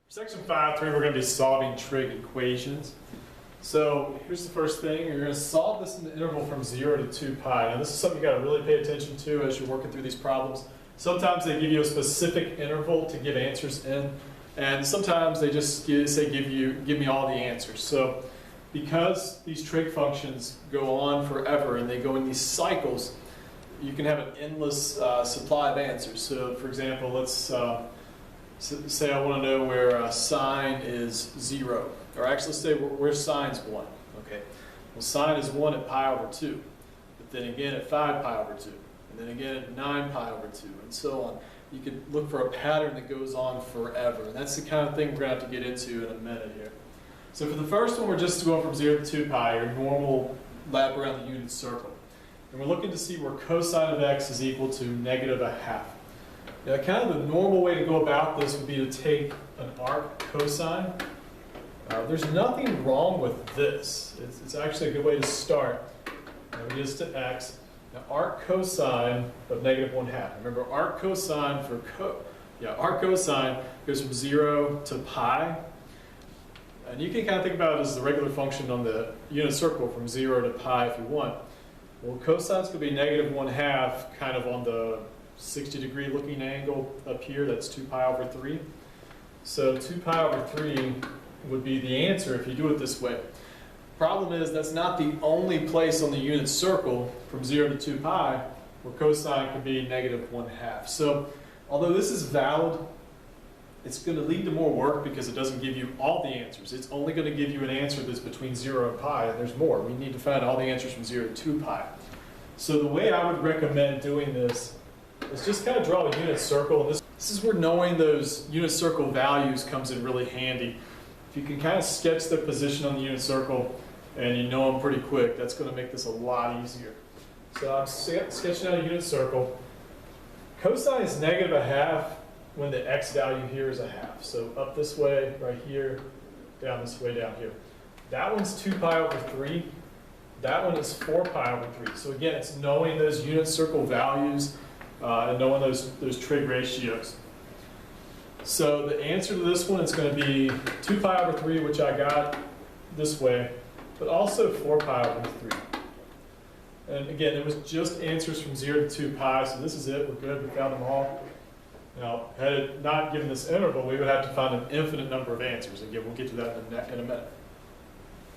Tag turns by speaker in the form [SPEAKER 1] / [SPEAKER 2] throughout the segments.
[SPEAKER 1] Section 5.3, we're going to be solving trig equations. So here's the first thing. You're going to solve this in the interval from 0 to 2 pi. Now this is something you've got to really pay attention to as you're working through these problems. Sometimes they give you a specific interval to give answers in, and sometimes they just say give me all the answers. So because these trig functions go on forever and they go in these cycles, you can have an endless supply of answers. So for example, let's say I want to know where sine is 0. Or actually, let's say where sine's 1. Okay. Well, sine is 1 at pi over 2. But then again at 5 pi over 2. And then again at 9 pi over 2. And so on. You could look for a pattern that goes on forever. And that's the kind of thing we're going to have to get into in a minute here. So for the first one, we're just going from 0 to 2 pi, your normal lap around the unit circle. And we're looking to see where cosine of x is equal to -1/2. Now, kind of the normal way to go about this would be to take an arc cosine. There's nothing wrong with this. It's actually a good way to start. Now we get this to x. Now arc cosine of -1/2. Remember, arc cosine arc cosine goes from 0 to pi. And you can kind of think about it as the regular function on the unit circle from 0 to pi if you want. Well, cosine's going to be -1/2 kind of on the 60-degree looking angle up here. That's 2 pi over 3. So 2 pi over 3 would be the answer if you do it this way. Problem is, that's not the only place on the unit circle from 0 to 2 pi where cosine can be -1/2. So although this is valid, it's going to lead to more work because it doesn't give you all the answers. It's only going to give you an answer that's between 0 and pi, and there's more. We need to find all the answers from 0 to 2 pi. So the way I would recommend doing this is just kind of draw a unit circle. This is where knowing those unit circle values comes in really handy. If you can kind of sketch their position on the unit circle and you know them pretty quick, that's going to make this a lot easier. So I'm sketching out a unit circle. Cosine is -1/2 when the x value here is 1/2. So up this way, right here, down this way, down here. That one's 2 pi over 3. That one is 4 pi over 3. So again, it's knowing those unit circle values and knowing those trig ratios. So the answer to this one is going to be 2 pi over 3, which I got this way, but also 4 pi over 3. And again, it was just answers from 0 to 2 pi, so this is it. We're good. We found them all. Now, had it not given this interval, we would have to find an infinite number of answers. Again, we'll get to that in a minute.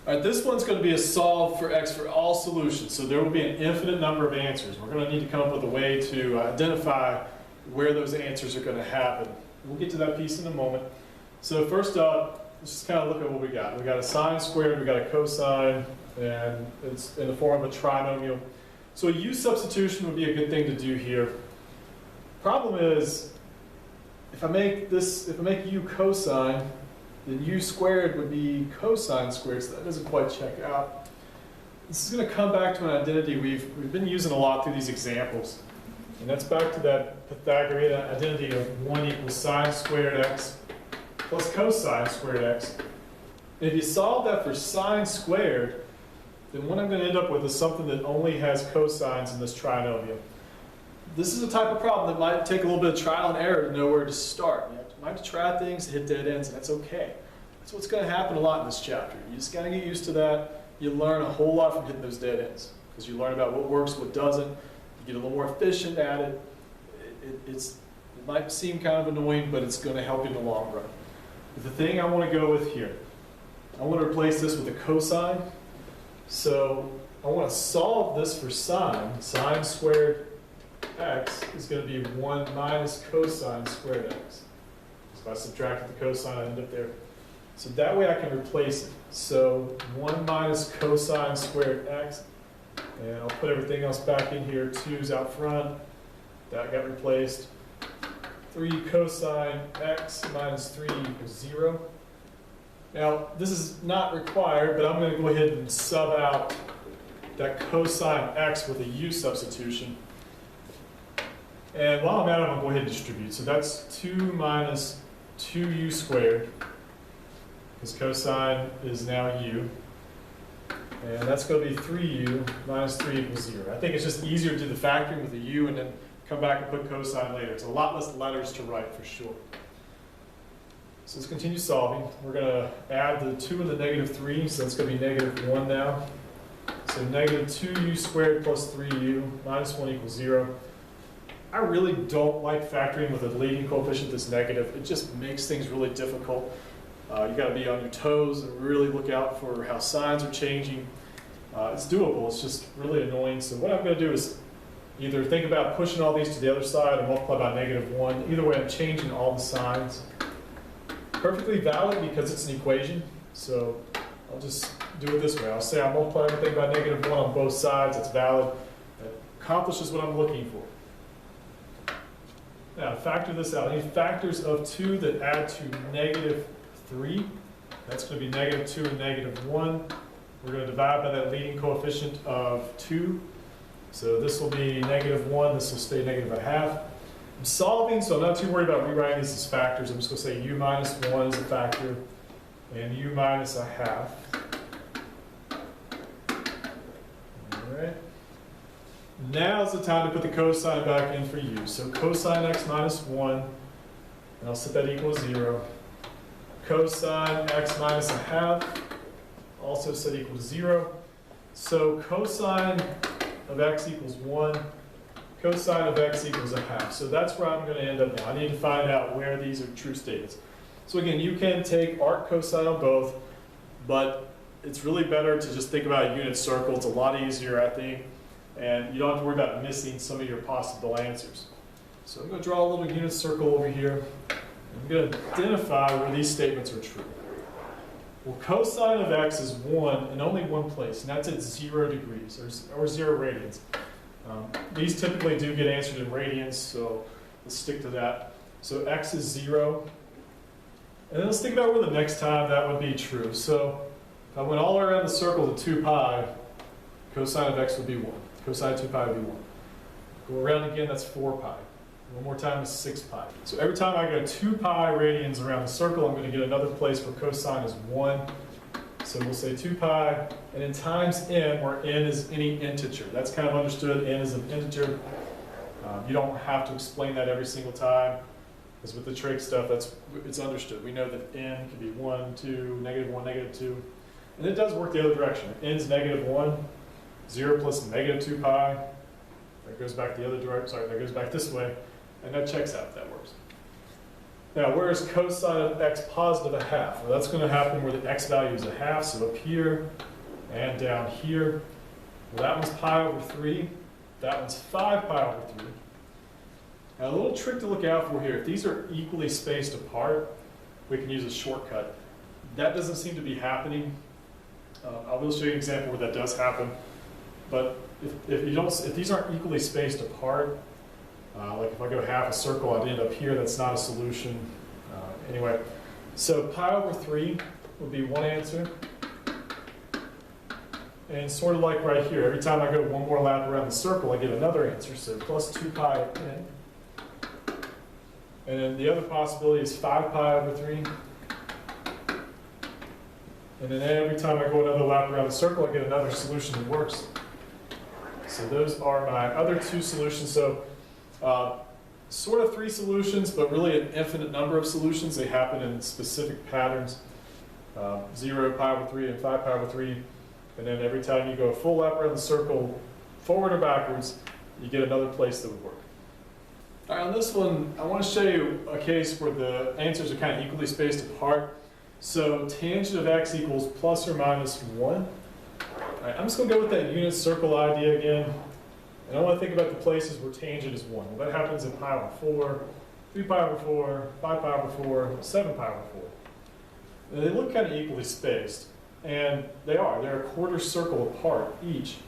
[SPEAKER 1] All right, this one's going to be a solve for x for all solutions. So there will be an infinite number of answers. We're going to need to come up with a way to identify where those answers are going to happen. We'll get to that piece in a moment. So first up, let's just kind of look at what we got. We got a sine squared, we got a cosine, and it's in the form of a trinomial. So a u substitution would be a good thing to do here. Problem is, if I make u cosine, then u squared would be cosine squared, so that doesn't quite check out. This is going to come back to an identity we've been using a lot through these examples. And that's back to that Pythagorean identity of 1 equals sine squared x plus cosine squared x. And if you solve that for sine squared, then what I'm going to end up with is something that only has cosines in this trinomial. This is a type of problem that might take a little bit of trial and error to know where to start. You might have to try things, hit dead ends, and that's okay. That's what's going to happen a lot in this chapter. You just got to get used to that. You learn a whole lot from hitting those dead ends because you learn about what works, what doesn't. You get a little more efficient at it. It might seem kind of annoying, but it's going to help you in the long run. But the thing I want to go with here, I want to replace this with a cosine. So I want to solve this for sine. Sine squared x is going to be 1 minus cosine squared x. So if I subtracted the cosine, I end up there. So that way I can replace it. So 1 minus cosine squared x. And I'll put everything else back in here. 2's out front. That got replaced. 3 cosine x minus 3 equals 0. Now, this is not required, but I'm going to go ahead and sub out that cosine x with a u substitution. And while I'm at it, I'm going to go ahead and distribute. So that's 2 minus 2u squared, because cosine is now u. And that's going to be 3u minus 3 equals 0. I think it's just easier to do the factoring with a u and then come back and put cosine later. It's a lot less letters to write for sure. So let's continue solving. We're going to add the 2 and the negative 3, so that's going to be negative 1 now. So negative 2u squared plus 3u minus 1 equals 0. I really don't like factoring with a leading coefficient that's negative. It just makes things really difficult. You got to be on your toes and really look out for how signs are changing. It's doable, it's just really annoying. So what I'm going to do is either think about pushing all these to the other side or multiply by negative 1. Either way, I'm changing all the signs. Perfectly valid because it's an equation, so I'll just do it this way. I'll say I multiply everything by negative 1 on both sides. It's valid. It accomplishes what I'm looking for. Now, factor this out. Any factors of 2 that add to negative 3, that's going to be negative 2 and negative 1. We're going to divide by that leading coefficient of 2. So this will be negative 1. This will stay negative 1/2. I'm solving, so I'm not too worried about rewriting these as factors. I'm just going to say u minus 1 is a factor, and u minus 1/2. All right. Now's the time to put the cosine back in for u. So cosine x minus 1, and I'll set that equal 0. Cosine x minus 1/2, also set equal to 0. So cosine of x equals 1. Cosine of x equals 1/2. So that's where I'm going to end up now. I need to find out where these are true statements. So again, you can take arc cosine on both, but it's really better to just think about a unit circle. It's a lot easier, I think, and you don't have to worry about missing some of your possible answers. So I'm going to draw a little unit circle over here. I'm going to identify where these statements are true. Well, cosine of x is 1 in only one place, and that's at 0 degrees, or 0 radians. These typically do get answered in radians, so let's stick to that. So x is 0. And then let's think about where the next time that would be true. So if I went all the way around the circle to 2 pi, cosine of x would be 1. Cosine of 2 pi would be 1. Go around again, that's 4 pi. One more time is 6 pi. So every time I go 2 pi radians around the circle, I'm going to get another place where cosine is 1. So we'll say 2 pi, and then times n, where n is any integer. That's kind of understood. N is an integer. You don't have to explain that every single time, because with the trig stuff, it's understood. We know that n can be 1, 2, negative 1, negative 2. And it does work the other direction. If n is negative 1, 0 plus negative 2 pi, that goes back the other direction. Sorry, that goes back this way, and that checks out if that works. Now, where is cosine of x positive 1/2? Well, that's going to happen where the x value is 1/2, so up here and down here. Well, that one's pi over 3. That one's 5 pi over 3. Now, a little trick to look out for here. If these are equally spaced apart, we can use a shortcut. That doesn't seem to be happening. I will show you an example where that does happen. But if these aren't equally spaced apart, like if I go half a circle, I'd end up here. That's not a solution. Anyway, so pi over 3 would be one answer. And sort of like right here, every time I go one more lap around the circle, I get another answer. So plus 2 pi n. And then the other possibility is 5 pi over 3. And then every time I go another lap around the circle, I get another solution that works. So those are my other 2 solutions. So sort of 3 solutions, but really an infinite number of solutions. They happen in specific patterns. 0, pi over 3, and 5 pi over 3. And then every time you go a full lap around the circle, forward or backwards, you get another place that would work. All right, on this one, I want to show you a case where the answers are kind of equally spaced apart. So tangent of x equals plus or minus 1. All right, I'm just going to go with that unit circle idea again. And I want to think about the places where tangent is 1. Well, that happens in pi over 4, 3 pi over 4, 5 pi over 4, 7 pi over 4. Now, they look kind of equally spaced. And they are. They're a quarter circle apart each.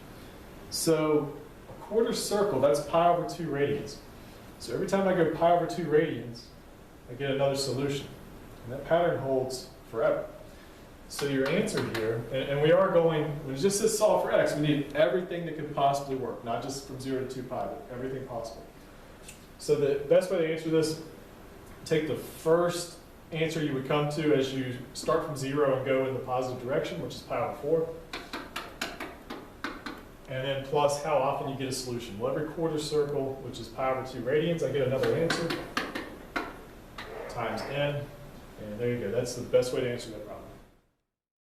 [SPEAKER 1] So a quarter circle, that's pi over 2 radians. So every time I go pi over 2 radians, I get another solution. And that pattern holds forever. So your answer here, and we are going, when it just says solve for x, we need everything that could possibly work, not just from 0 to 2 pi, but everything possible. So the best way to answer this, take the first answer you would come to as you start from 0 and go in the positive direction, which is pi over 4. And then plus how often you get a solution. Well, every quarter circle, which is pi over 2 radians, I get another answer, times n. And there you go. That's the best way to answer that problem.